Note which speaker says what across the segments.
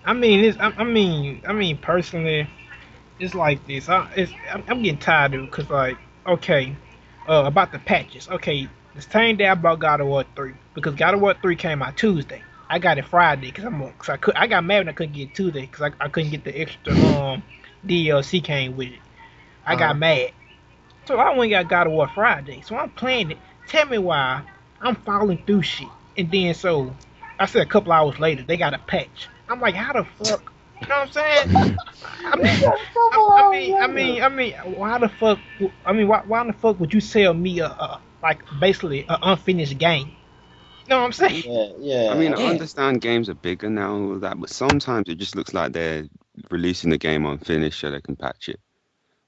Speaker 1: I mean, personally, it's like this. I'm getting tired of it because, like, okay, about the patches. Okay, the same day I bought God of War 3 because God of War 3 came out Tuesday. I got it Friday because I got mad when I couldn't get it Tuesday because I couldn't get the extra DLC came with it. I got
Speaker 2: Uh-huh.
Speaker 1: mad, so I went and got God of War Friday. So I'm playing it. Tell me why I'm falling through shit, and then so I said a couple hours later they got a patch. I'm like, how the fuck? You know what I'm saying? I
Speaker 2: You
Speaker 1: mean,
Speaker 2: got a couple hours later.
Speaker 1: why the fuck? I mean, why in the fuck would you sell me like basically a unfinished game? You know what I'm saying?
Speaker 2: Yeah,
Speaker 3: I
Speaker 2: yeah.
Speaker 3: mean, I
Speaker 2: And
Speaker 4: Yeah,
Speaker 3: understand games are bigger now and all that, but sometimes it just looks like they're releasing the game unfinished so they can patch it,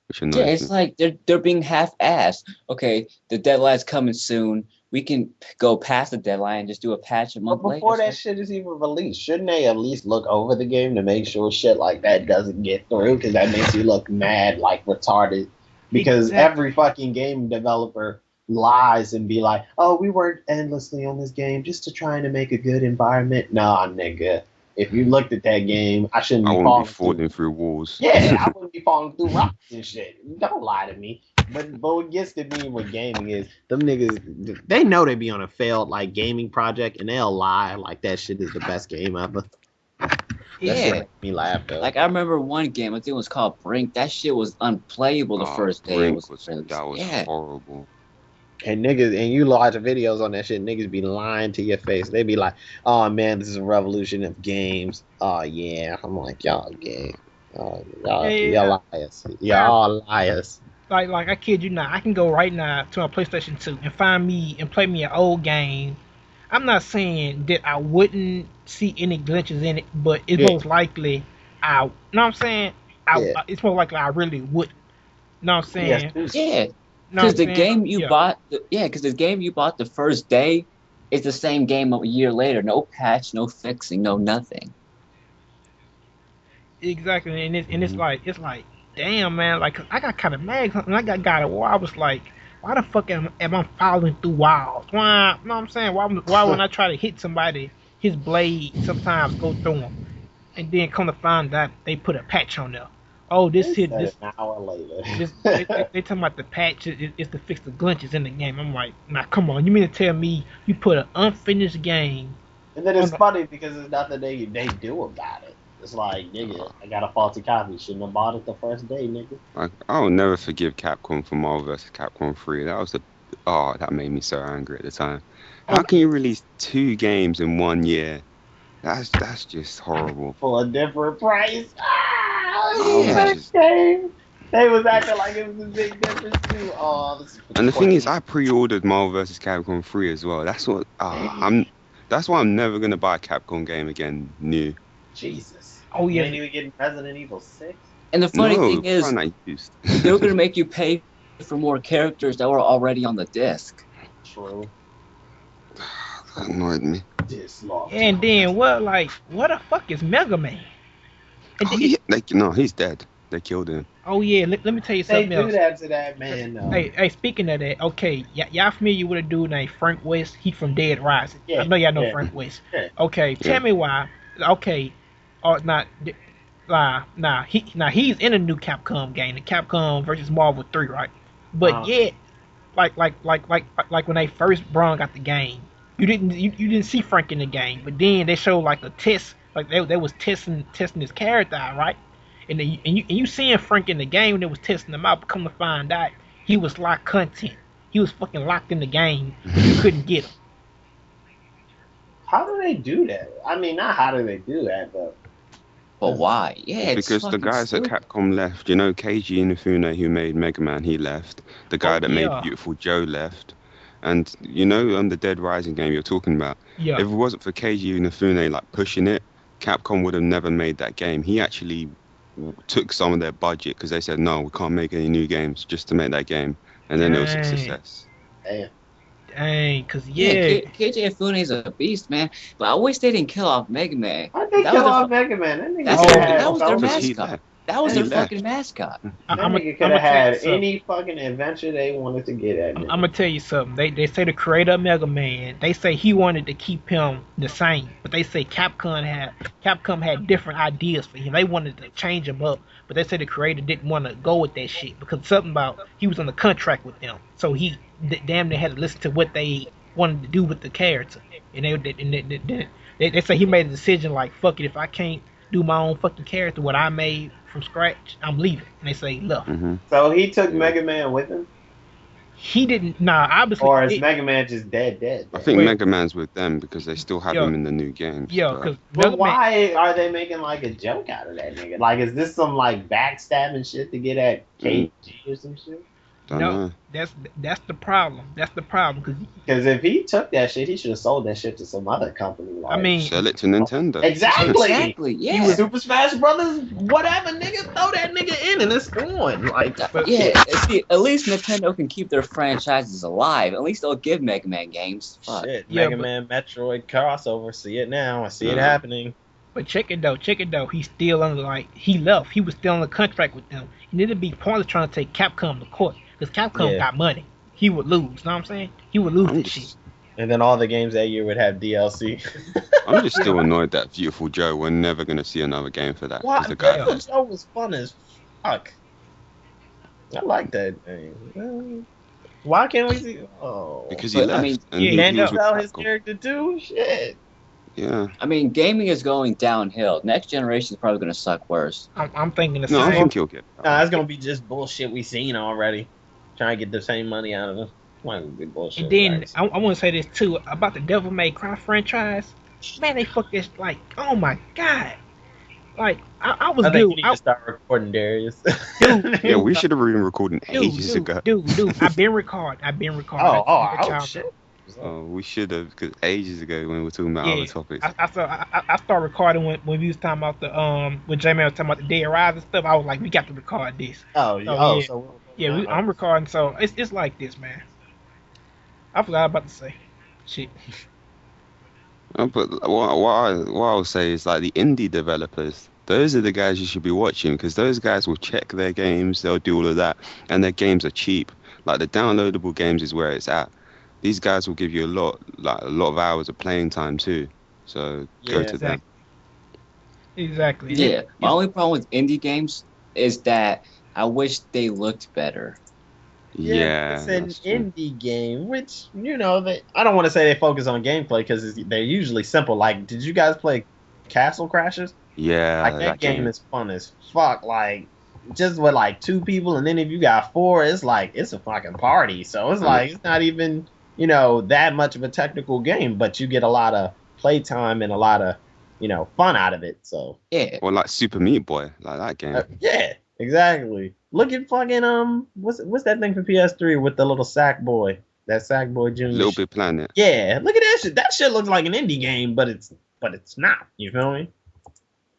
Speaker 3: which
Speaker 4: yeah.
Speaker 3: annoys
Speaker 4: It's
Speaker 3: me.
Speaker 4: like they're being half-assed. Okay, the deadline's coming soon. We can go past the deadline and just do a patch a
Speaker 2: but
Speaker 4: month later.
Speaker 2: before
Speaker 4: It's
Speaker 2: that
Speaker 4: like,
Speaker 2: shit is even released, shouldn't they at least look over the game to make sure shit like that doesn't get through? Because that makes you look mad, like retarded. Because
Speaker 1: Exactly.
Speaker 2: every fucking game developer lies and be like, "Oh, we worked endlessly on this game just to try to make a good environment." Nah, nigga. If you looked at that game, I shouldn't
Speaker 3: I
Speaker 2: be
Speaker 3: won't be
Speaker 2: falling through.
Speaker 3: falling through walls.
Speaker 2: Yeah, I wouldn't be falling through rocks and shit. Don't lie to me. But what gets to me with gaming is them niggas. They know they be on a failed like gaming project and they'll lie like that shit is the best game ever. That shit
Speaker 4: yeah.
Speaker 2: makes me laugh though.
Speaker 4: Like I remember one game, I think it was called Brink. That shit was unplayable the
Speaker 3: Ah,
Speaker 4: first day it
Speaker 3: Brink
Speaker 4: was
Speaker 3: was that
Speaker 4: released.
Speaker 3: was
Speaker 4: Yeah,
Speaker 3: horrible.
Speaker 2: And niggas and you watch videos on that shit, niggas be lying to your face. They be like, "Oh man, this is a revolution of games." Oh yeah, I'm like y'all gay.
Speaker 1: Yeah,
Speaker 2: Y'all
Speaker 1: yeah.
Speaker 2: liars.
Speaker 1: I,
Speaker 2: Y'all liars.
Speaker 1: like I kid you not. I can go right now to my PlayStation 2 and find me and play me an old game. I'm not saying that I wouldn't see any glitches in it, but it's
Speaker 2: Yeah,
Speaker 1: most likely I. You know what I'm saying?
Speaker 2: yeah.
Speaker 1: It's more likely I really would. You know what I'm saying?
Speaker 2: PS2
Speaker 4: yeah.
Speaker 1: You know what
Speaker 4: Because
Speaker 1: I'm
Speaker 4: the
Speaker 1: saying?
Speaker 4: game you
Speaker 1: Yeah.
Speaker 4: bought, because the game you bought the first day is the same game a year later. No patch, no fixing, no nothing.
Speaker 1: Exactly, and it's
Speaker 3: Mhm.
Speaker 1: like, damn man, like I got kind of mad when I got God of War. I was like, why the fuck am I falling through walls? Why? You know what I'm saying? Why when I try to hit somebody, his blade sometimes go through him, and then come to find out they put a patch on there. Oh, this
Speaker 2: They
Speaker 1: hit
Speaker 2: said
Speaker 1: this
Speaker 2: an hour later.
Speaker 1: this they talking about the patch is to fix the glitches in the game. I'm like, nah, come on, you mean to tell me you put an unfinished game
Speaker 2: And then
Speaker 1: on
Speaker 2: it's
Speaker 1: the
Speaker 2: funny because there's nothing they do about it. It's like, nigga, I got a faulty copy. Shouldn't have bought it the first day, nigga.
Speaker 3: I'll never forgive Capcom for Marvel vs. Capcom 3. That was the that made me so angry at the time. How can
Speaker 1: okay?
Speaker 3: you release two games in 1 year? That's just horrible.
Speaker 2: For a different price. Ah, it was the
Speaker 3: I'm
Speaker 4: Yeah.
Speaker 2: same
Speaker 3: just
Speaker 2: game. They was acting like it was a big difference too. Oh, this is for
Speaker 3: and the thing is,
Speaker 2: 20.
Speaker 3: I pre-ordered Marvel vs. Capcom 3 as well.
Speaker 2: Damn.
Speaker 3: I'm that's why I'm never gonna buy a Capcom game again new.
Speaker 2: Jesus.
Speaker 1: Oh
Speaker 2: You
Speaker 1: yes,
Speaker 2: ain't even getting Resident Evil 6?
Speaker 4: And the funny
Speaker 3: No,
Speaker 4: thing is,
Speaker 3: find that used.
Speaker 4: they were going to make you pay for more characters that were already on the disc.
Speaker 2: True.
Speaker 3: That annoyed me.
Speaker 1: and
Speaker 2: Dislodge.
Speaker 1: then what? Like, what the fuck is Mega Man? And
Speaker 3: Oh yeah, like no, he's dead. They killed him.
Speaker 1: oh yeah, let me tell you
Speaker 2: They
Speaker 1: something
Speaker 2: do
Speaker 1: else.
Speaker 2: that to that man, though.
Speaker 1: Hey, speaking of that, okay, y'all familiar with a dude named Frank West? He from Dead Rising. I
Speaker 2: Yeah,
Speaker 1: know y'all know
Speaker 2: yeah,
Speaker 1: Frank West.
Speaker 2: yeah.
Speaker 1: Okay,
Speaker 3: Yeah.
Speaker 1: tell me why. Okay, or not. He's in a new Capcom game, the Capcom versus Marvel 3, right? But
Speaker 2: Uh,
Speaker 1: yet, like when they first brought out the game, you didn't see Frank in the game, but then they showed like a test, like they was testing his character out, right? And you seeing Frank in the game when they was testing him out, but come to find out he was locked content. He was fucking locked in the game where you couldn't get him.
Speaker 2: how do they do that? I mean, not how do they do that, but
Speaker 4: But why? Yeah, it's
Speaker 3: Because the
Speaker 4: fucking
Speaker 3: guys at
Speaker 4: stupid.
Speaker 3: Capcom left, Keiji Inafune, who made Mega Man, he left. The
Speaker 1: Oh
Speaker 3: guy that made
Speaker 1: yeah,
Speaker 3: Beautiful Joe left. And the Dead Rising game you're talking about,
Speaker 1: yeah.
Speaker 3: if it wasn't for Keiji Inafune like pushing it, Capcom would have never made that game. He actually took some of their budget because they said, no, we can't make any new games just to make that game. And then it was a
Speaker 1: Dang,
Speaker 3: success.
Speaker 2: damn.
Speaker 1: dang, cause
Speaker 4: Yeah,
Speaker 1: yeah,
Speaker 4: KJ Inafune is a beast, man. But I wish they didn't kill off Mega Man.
Speaker 2: How'd they
Speaker 4: That was
Speaker 2: kill
Speaker 4: their
Speaker 2: off Mega Man? That nigga
Speaker 4: that's
Speaker 2: should
Speaker 4: their
Speaker 2: have
Speaker 1: oh
Speaker 2: had
Speaker 4: that was their
Speaker 3: Because
Speaker 2: Sony.
Speaker 3: he
Speaker 4: mascot.
Speaker 3: left.
Speaker 4: That was
Speaker 3: He
Speaker 4: their
Speaker 3: left.
Speaker 4: fucking mascot.
Speaker 2: That nigga could have had any fucking adventure they wanted to get at.
Speaker 1: I'm gonna tell you something. They say the creator of Mega Man. They say he wanted to keep him the same, but they say Capcom had different ideas for him. They wanted to change him up, but they said the creator didn't want to go with that shit because something about he was on the contract with them, so he damn near had to listen to what they wanted to do with the character, and they say he made a decision like, fuck it, if I can't do my own fucking character, what I made from scratch, I'm leaving. And they say, look.
Speaker 2: So he took Mega Man with him?
Speaker 1: He didn't, obviously.
Speaker 2: Or is Mega Man just dead?
Speaker 3: I think Mega Man's with them because they still have him in the new games.
Speaker 1: Yeah, because
Speaker 2: but why are they making like a joke out of that nigga? Like, is this some like backstabbing shit to get at KG or some shit?
Speaker 3: Don't know.
Speaker 1: That's the problem. That's the problem.
Speaker 2: Because if he took that shit, he should have sold that shit to some other company. Like,
Speaker 1: I mean,
Speaker 3: sell it to Nintendo.
Speaker 2: Exactly.
Speaker 4: Yeah.
Speaker 2: He was Super Smash Brothers, whatever, nigga. Throw that nigga in and it's on. Like,
Speaker 4: yeah. See, at least Nintendo can keep their franchises alive. At least they'll give Mega Man games. Fuck.
Speaker 2: Shit, Mega Man Metroid crossover. See it now. I see it happening.
Speaker 1: But check it though. He's still under he left. He was still on the contract with them. And it'd be pointless trying to take Capcom to court. Because Capcom got money. He would lose. Know what I'm saying? He would lose this shit.
Speaker 2: And then all the games that year would have DLC.
Speaker 3: I'm just still annoyed that Beautiful Joe, we're never going to see another game for that.
Speaker 2: What?
Speaker 3: The guy
Speaker 2: Beautiful Joe was fun as fuck. I like that game. Why can't we see? Oh.
Speaker 3: Because he left.
Speaker 4: I mean,
Speaker 3: and
Speaker 2: he
Speaker 3: was with
Speaker 2: sell his
Speaker 3: Capcom.
Speaker 2: character too? Shit.
Speaker 3: Yeah.
Speaker 4: I mean, gaming is going downhill. Next generation is probably going to suck worse.
Speaker 1: I'm thinking the
Speaker 3: No, I
Speaker 1: same.
Speaker 3: think he'll get
Speaker 2: Nah, it's gonna be just bullshit we seen already. Trying to get the same money out of them. Might be bullshit.
Speaker 1: And then
Speaker 2: right?
Speaker 1: I want to say this too about the Devil May Cry franchise. Man, they fuck this like, oh my god. Like I was
Speaker 2: I think
Speaker 1: dude.
Speaker 2: you need to start recording, Darius.
Speaker 3: Yeah, we should have been recording ages ago.
Speaker 1: Dude, I've been recording.
Speaker 2: Oh, shit.
Speaker 3: Oh, we should have, because ages ago when we were talking about other topics.
Speaker 1: I started recording when we was talking about the when J-Man was talking about the Dead Rise and stuff. I was like, we got to record this. I'm recording. So it's like this, man. I forgot about to say shit.
Speaker 3: But what I would say is like the indie developers. Those are the guys you should be watching because those guys will check their games. They'll do all of that, and their games are cheap. Like the downloadable games is where it's at. These guys will give you a lot of hours of playing time too. So go to them.
Speaker 1: Exactly.
Speaker 4: Yeah. My only problem with indie games is that I wish they looked better.
Speaker 3: Yeah,
Speaker 2: it's an indie game, which I don't want to say they focus on gameplay because they're usually simple. Like, did you guys play Castle Crashers?
Speaker 3: Yeah,
Speaker 2: like that game is fun as fuck. Like, just with like 2 people, and then if you got 4, it's like it's a fucking party. So it's like it's not even that much of a technical game, but you get a lot of playtime and a lot of fun out of it. So
Speaker 4: yeah,
Speaker 3: or like Super Meat Boy, like that game.
Speaker 2: Yeah, exactly. Look at fucking what's that thing for PS3 with the little sack boy? That sack boy Junior.
Speaker 3: Little Big Planet.
Speaker 2: Yeah, look at that shit. That shit looks like an indie game, but it's not. You feel me?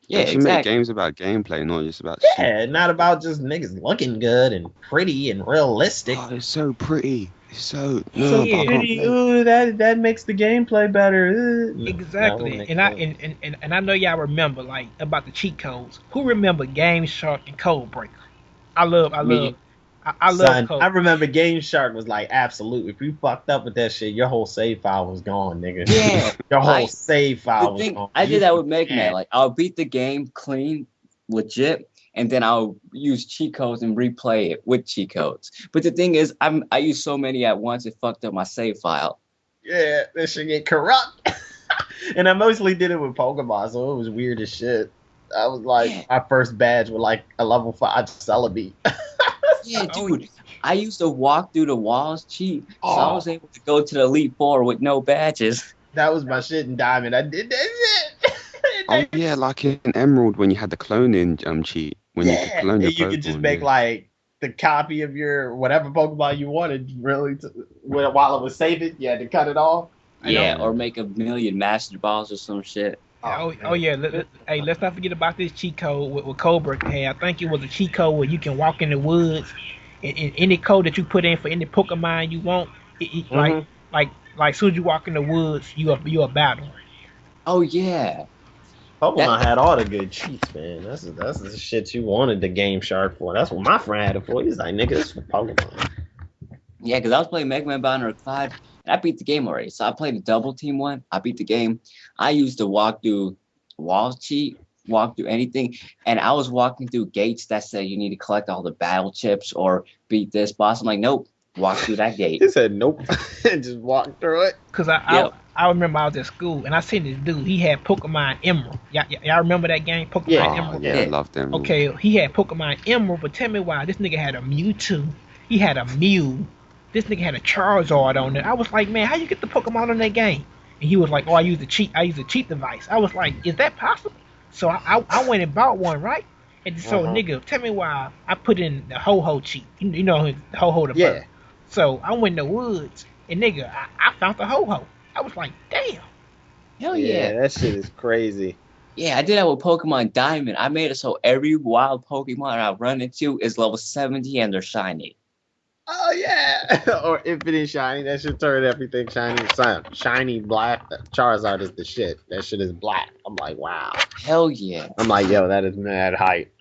Speaker 4: Yeah,
Speaker 3: you make games about gameplay, not just about.
Speaker 2: Not about just niggas looking good and pretty and realistic.
Speaker 3: Oh, it's so pretty. It's so
Speaker 2: pretty. Ooh, that makes the gameplay better.
Speaker 1: Exactly. And I know y'all remember like about the cheat codes. Who remember Game Shark and Code Breaker? I love Code.
Speaker 2: I remember Game Shark was like absolute. If you fucked up with that shit, your whole save file was gone, nigga.
Speaker 4: Yeah.
Speaker 2: Your whole save file was gone.
Speaker 4: I did that with Mega Man. Like, I'll beat the game clean, legit, and then I'll use cheat codes and replay it with cheat codes. But the thing is, I used so many at once, it fucked up my save file.
Speaker 2: Yeah, this shit get corrupt. And I mostly did it with Pokemon, so it was weird as shit. I was like, my first badge with like a level 5 Celebi.
Speaker 4: Yeah, dude. I used to walk through the walls cheat, so I was able to go to the Elite Four with no badges.
Speaker 2: That was my shit in Diamond. I did that shit.
Speaker 3: Oh yeah, like in Emerald when you had the cloning cheat. When you could clone your
Speaker 2: you could just make like the copy of your whatever Pokemon you wanted, really, while it was saving. You had to cut it off.
Speaker 4: Yeah, or make 1,000,000 Master Balls or some shit.
Speaker 1: Hey, let's not forget about this cheat code with Cobra had. I think it was a cheat code where you can walk in the woods, and any code that you put in for any Pokemon you want, like soon as you walk in the woods, you are battle.
Speaker 4: Oh yeah.
Speaker 2: Pokemon had all the good cheats, man. That's the shit you wanted the Game Shark for. That's what my friend had it for. He's like, nigga, this is for Pokemon.
Speaker 4: Yeah, because I was playing Mega Man Battle Clyde, and I beat the game already. So I played the double team one. I beat the game. I used to walk through wall cheat, walk through anything, and I was walking through gates that said you need to collect all the battle chips or beat this boss. I'm like, nope, walk through that gate.
Speaker 2: He said, nope, and just walk through it.
Speaker 1: Cause I remember I was at school and I seen this dude. He had Pokemon Emerald. Y'all remember that game, Pokemon
Speaker 2: Yeah.
Speaker 1: Emerald?
Speaker 3: Yeah, I love them.
Speaker 1: Okay, he had Pokemon Emerald, but tell me why this nigga had a Mewtwo. He had a Mew. This nigga had a Charizard on there. I was like, man, how you get the Pokemon on that game? And he was like, oh, I use the cheat device. I was like, is that possible? So I went and bought one, right? And so nigga, tell me why I put in the ho-ho cheat. You know the ho-ho the bird. So I went in the woods and nigga, I found the ho-ho. I was like, damn.
Speaker 4: Hell yeah.
Speaker 2: That shit is crazy.
Speaker 4: Yeah, I did that with Pokemon Diamond. I made it so every wild Pokemon I run into is level 70 and they're shiny.
Speaker 2: Oh yeah, or infinite shiny. That should turn everything shiny. Shiny black. Charizard is the shit. That shit is black. I'm like, wow.
Speaker 4: Hell yeah.
Speaker 2: I'm like, yo, that is mad hype.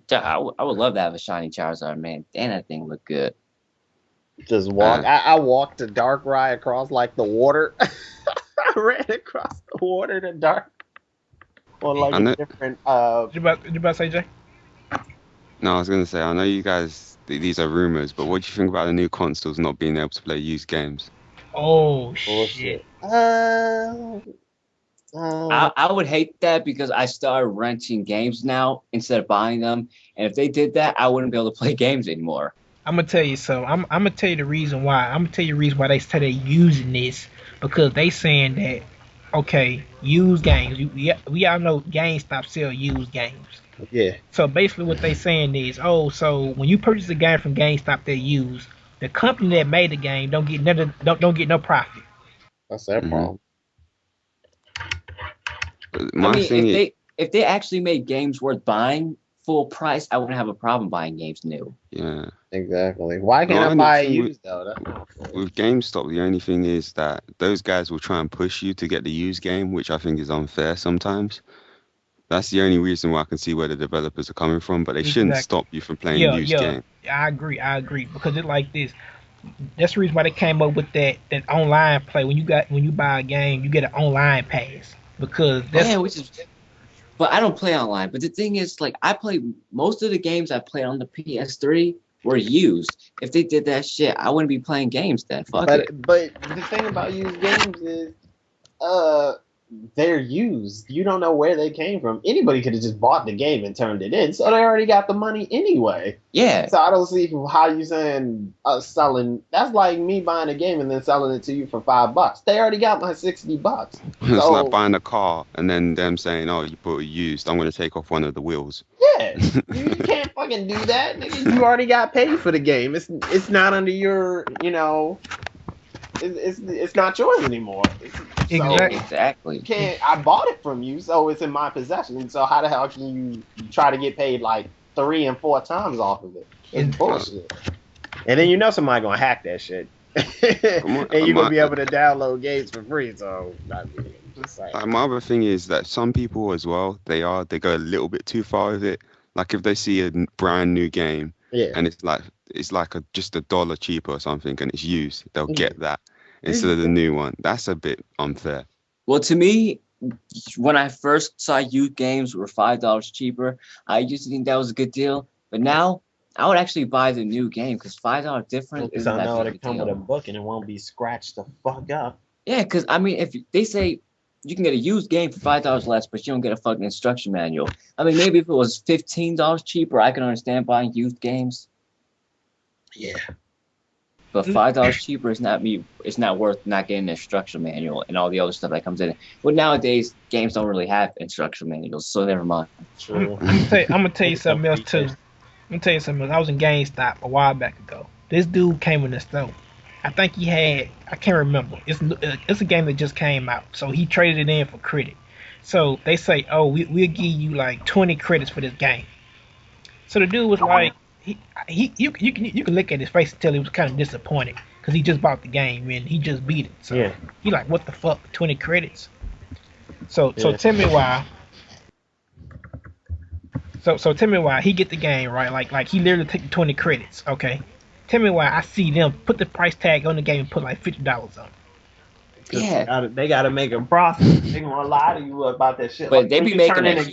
Speaker 4: I would love to have a shiny Charizard, man. Damn, that thing look good.
Speaker 2: Just walk. I walked the Darkrai across like the water. I ran across the water to Dark. Or like a different.
Speaker 1: You about to say, Jay?
Speaker 3: No, I was gonna say, I know you guys. These are rumors, but what do you think about the new consoles not being able to play used games?
Speaker 1: Oh shit!
Speaker 4: I would hate that because I started renting games now instead of buying them, and if they did that, I wouldn't be able to play games anymore.
Speaker 1: I'm gonna tell you so. I'm gonna tell you the reason why. I'm gonna tell you the reason why they say they're using this because they saying that okay, used games. We all know GameStop sell used games.
Speaker 2: Yeah.
Speaker 1: So basically what they saying is, so when you purchase a game from GameStop that used, the company that made the game don't get no profit.
Speaker 2: That's their problem.
Speaker 4: If they actually made games worth buying full price, I wouldn't have a problem buying games new.
Speaker 3: Yeah.
Speaker 2: Exactly. Why can't I buy used though?
Speaker 3: With GameStop, the only thing is that those guys will try and push you to get the used game, which I think is unfair sometimes. That's the only reason why I can see where the developers are coming from, but they shouldn't stop you from playing used game.
Speaker 1: I agree because it's like this. That's the reason why they came up with that online play. When you buy a game, you get an online pass because
Speaker 4: but I don't play online. But the thing is, like, I play most of the games I played on the PS3 were used. If they did that shit, I wouldn't be playing games then. Fuck it.
Speaker 2: But the thing about used games is, they're used. You don't know where they came from. Anybody could have just bought the game and turned it in, so they already got the money anyway.
Speaker 4: Yeah.
Speaker 2: So I don't see how you saying selling. That's like me buying a game and then selling it to you for $5. They already got my $60.
Speaker 3: It's like buying a car and then them saying, "Oh, you bought it used. I'm going to take off one of the wheels."
Speaker 2: Yeah, you can't fucking do that, nigga. You already got paid for the game. It's not under your, It's not yours anymore.
Speaker 4: Exactly.
Speaker 2: I bought it from you, so it's in my possession. So how the hell can you try to get paid like 3 and 4 times off of it? It's bullshit. And then somebody gonna hack that shit, and you gonna be able to download games for free. So
Speaker 3: my other thing is that some people as well, they go a little bit too far with it. Like if they see a brand new game, and it's like just $1 cheaper or something, and it's used, they'll get that instead of the new one. That's a bit unfair.
Speaker 4: Well, to me, when I first saw used games were $5 cheaper, I used to think that was a good deal. But now, I would actually buy the new game because $5 difference isn't that big a deal.
Speaker 2: Come with a book and it won't be scratched the fuck up.
Speaker 4: Yeah, because I mean, if they say you can get a used game for $5 less, but you don't get a fucking instruction manual. I mean, maybe if it was $15 cheaper, I can understand buying used games.
Speaker 2: Yeah.
Speaker 4: But $5 cheaper is not worth not getting an instruction manual and all the other stuff that comes in it. But nowadays, games don't really have instruction manuals, so never mind.
Speaker 2: True.
Speaker 1: I'm gonna tell you something else too. I was in GameStop a while back ago. This dude came in the store. I think I can't remember. It's a game that just came out, so he traded it in for credit. So they say, oh, we'll give you like 20 credits for this game. So the dude was like, you can look at his face and tell he was kind of disappointed because he just bought the game and he just beat it. So he like, what the fuck, 20 credits? So
Speaker 2: Yeah.
Speaker 1: tell me why. So tell me why he get the game right? Like he literally take the 20 credits. Okay. Tell me why I see them put the price tag on the game and put like $50 on it.
Speaker 4: Yeah.
Speaker 2: They gotta make a profit. They gonna lie to you about that shit.
Speaker 4: But
Speaker 2: Like,
Speaker 4: they
Speaker 2: when
Speaker 4: be
Speaker 2: you
Speaker 4: making
Speaker 2: turn in
Speaker 4: a
Speaker 2: a